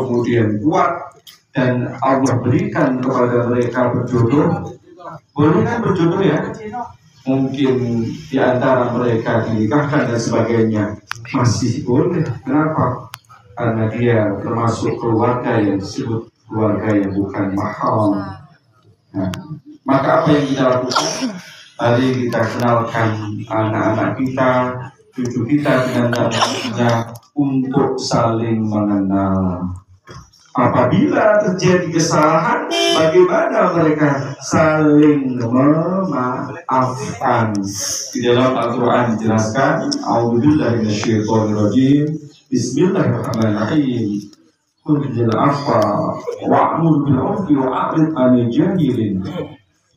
kemudian kuat dan Allah berikan kepada mereka berjodoh, boleh kan berjodoh ya? Mungkin di antara mereka dinikahkan dan sebagainya, masih boleh. Kenapa? Karena dia termasuk keluarga yang disebut keluarga yang bukan mahram. Nah, maka apa yang kita lakukan? Mari kita kenalkan anak-anak kita, cucu kita dengan namanya untuk saling mengenal. Apabila terjadi kesalahan, bagaimana mereka saling memaafkan? Di dalam Al-Quran dijelaskan, A'udzubillahi minasyaitonirrajim, Bismillahirrahmanirrahim. Qul bil afwa wa'mur bil 'urfi wa'rid 'anil jahilin.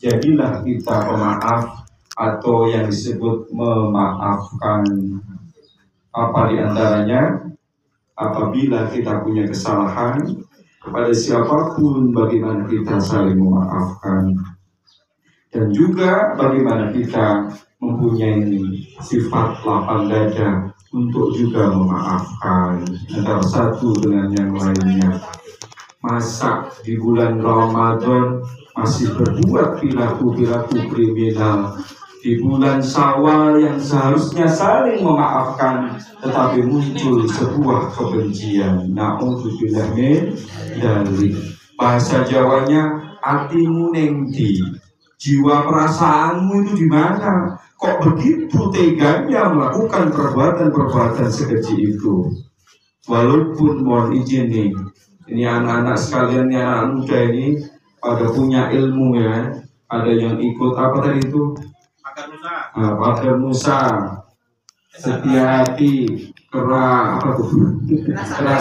Jadilah kita pemaaf atau yang disebut memaafkan. Apa di antaranya? Apabila kita punya kesalahan kepada siapapun, bagaimana kita saling memaafkan, dan juga bagaimana kita mempunyai sifat lapang dada untuk juga memaafkan antara satu dengan yang lainnya. Masa di bulan Ramadan masih berbuat perilaku kriminal, di bulan Syawal yang seharusnya saling memaafkan, tetapi muncul sebuah kebencian. Na'udzubillah min dzalik. Bahasa Jawanya, atimu ning ndi? Jiwa perasaanmu itu di mana? Kok begitu teganya melakukan perbuatan-perbuatan sekeji itu? Walaupun mohon izin nih, ini anak-anak sekalian, ini anak muda ini pada punya ilmu ya. Ada yang ikut apa tadi itu? Pagar Musa, setia hati, keras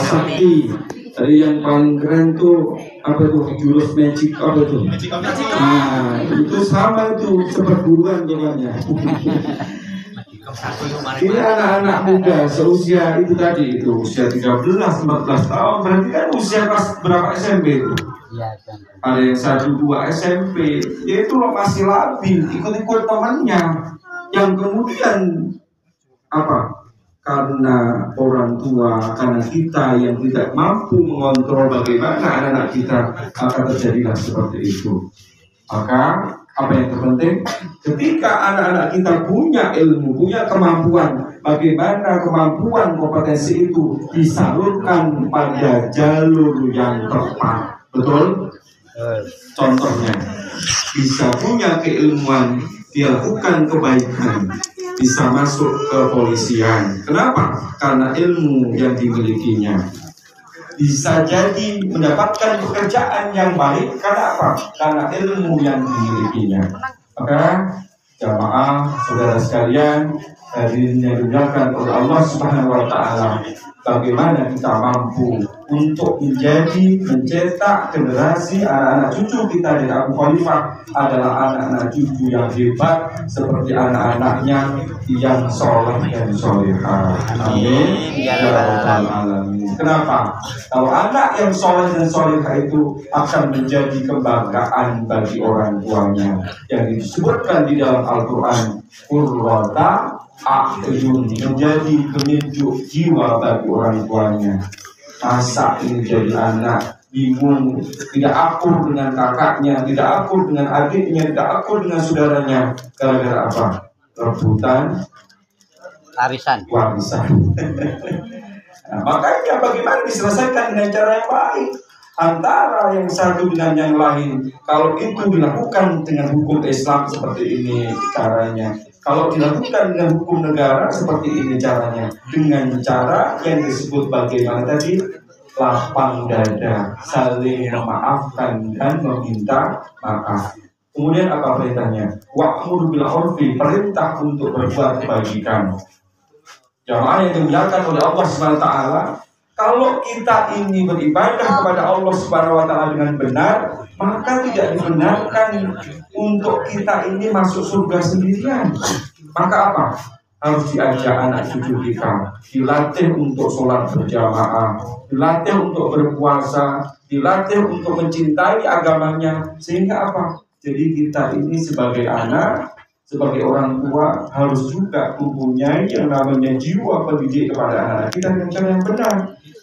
sakti. Tadi yang paling keren tuh apa tuh, jurus magic apa tuh? Nah itu sama itu, seperguruan namanya. Ini anak-anak muda seusia itu tadi itu, usia 13-14 tahun, berarti kan usia kelas berapa SMP itu? Ada yang 1-2 SMP, dia itu masih labil, ikut-ikut temannya. Yang kemudian apa? Karena orang tua, karena kita yang tidak mampu mengontrol bagaimana anak-anak kita, akan terjadilah seperti itu. Maka apa yang terpenting, ketika anak-anak kita punya ilmu, punya kemampuan, bagaimana kemampuan kompetensi itu disalurkan pada jalur yang tepat. Betul? Contohnya, bisa punya keilmuan, dia lakukan kebaikan, bisa masuk ke polisian. Kenapa? Karena ilmu yang dimilikinya. Bisa jadi mendapatkan pekerjaan yang baik. Karena apa? Karena ilmu yang dimilikinya. Maka jamaah, saudara sekalian, hadirin yang dimuliakan oleh Allah Subhanahu wa Ta'ala, bagaimana kita mampu untuk mencetak generasi anak-anak cucu kita dari Abu Khalifah adalah anak-anak cucu yang hebat seperti anak-anaknya yang soleh dan solehah. Amin ya rabbal alamin. Kenapa? Kalau anak yang soleh dan solehah itu akan menjadi kebanggaan bagi orang tuanya, yang disebutkan di dalam Al-Quran, qurrata a'yun, menjadi penyejuk jiwa bagi orang tuanya. Masa ini jadi anak bingung, tidak akur dengan kakaknya, tidak akur dengan adiknya, tidak akur dengan saudaranya, gara-gara apa? Rebutan warisan. Nah, makanya bagaimana diselesaikan dengan cara yang baik antara yang satu dengan yang lain. Kalau itu dilakukan dengan hukum Islam seperti ini caranya, kalau dilakukan dengan hukum negara seperti ini caranya, dengan cara yang disebut bagaimana tadi, lapang dada, saling memaafkan dan meminta maaf. Kemudian apa perintahnya? Wa'mur bil 'urfi, perintah untuk berbuat kebajikan. Jamaah yang dimuliakan oleh Allah Subhanahu wa Ta'ala, kalau kita ini beribadah kepada Allah Subhanahu wa Ta'ala dengan benar, maka tidak dibenarkan untuk kita ini masuk surga sendirian. Maka apa? Harus diajak anak cucu kita, dilatih untuk sholat berjamaah, dilatih untuk berpuasa, dilatih untuk mencintai agamanya. Sehingga apa? Jadi kita ini sebagai anak, sebagai orang tua harus juga mempunyai yang namanya jiwa pendidik kepada anak-anak kita dengan cara yang benar.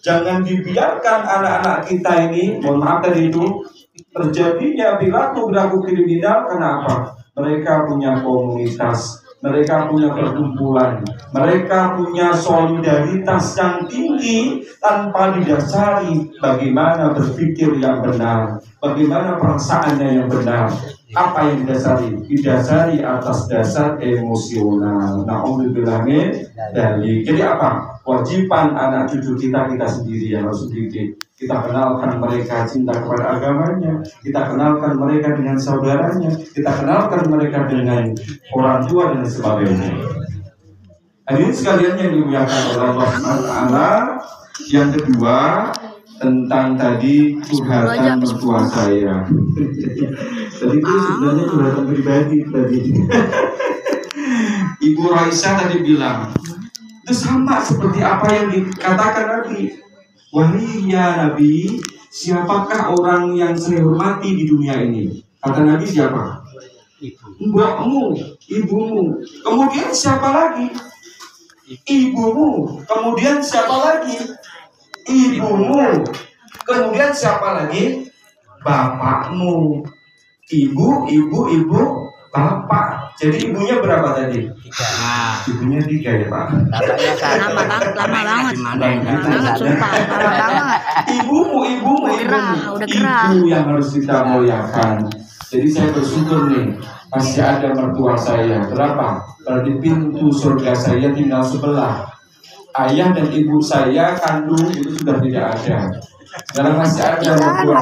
Jangan dibiarkan anak-anak kita ini, mohon maaf tadi itu, terjadinya perilaku kriminal. Kenapa? Mereka punya komunitas, mereka punya perkumpulan, mereka punya solidaritas yang tinggi tanpa didasari bagaimana berpikir yang benar, bagaimana perasaannya yang benar. Apa yang didasari? Didasari atas dasar emosional. Na'udzubillah min dzalik. Jadi apa? Kewajiban anak cucu kita sendiri yang harus dididik. Kita kenalkan mereka cinta kepada agamanya, kita kenalkan mereka dengan saudaranya, kita kenalkan mereka dengan orang tua dan sebagainya. Ini sekalian yang dimuliakan oleh Allah SWT. Yang kedua, tentang tadi curhatan mertua saya. Tadi itu sebenarnya curhatan pribadi tadi. Ibu Raisa tadi bilang, itu sama seperti apa yang dikatakan Nabi. Wahai Nabi, siapakah orang yang saya hormati di dunia ini? Kata Nabi, siapa? Mbakmu, ibumu. Kemudian siapa lagi? Ibumu. Kemudian siapa lagi? Ibumu. Kemudian siapa lagi? Bapakmu. Ibu, bapak. Jadi ibunya berapa tadi? 3. Ibunya 3 ya Pak. Lama banget. Ibumu. Ibu yang harus kita muliakan. Jadi saya bersyukur nih, masih ada mertua saya. Berapa? Berarti pintu surga saya tinggal sebelah. Ayah dan ibu saya kandung itu sudah tidak ada. Sekarang masih ada mertua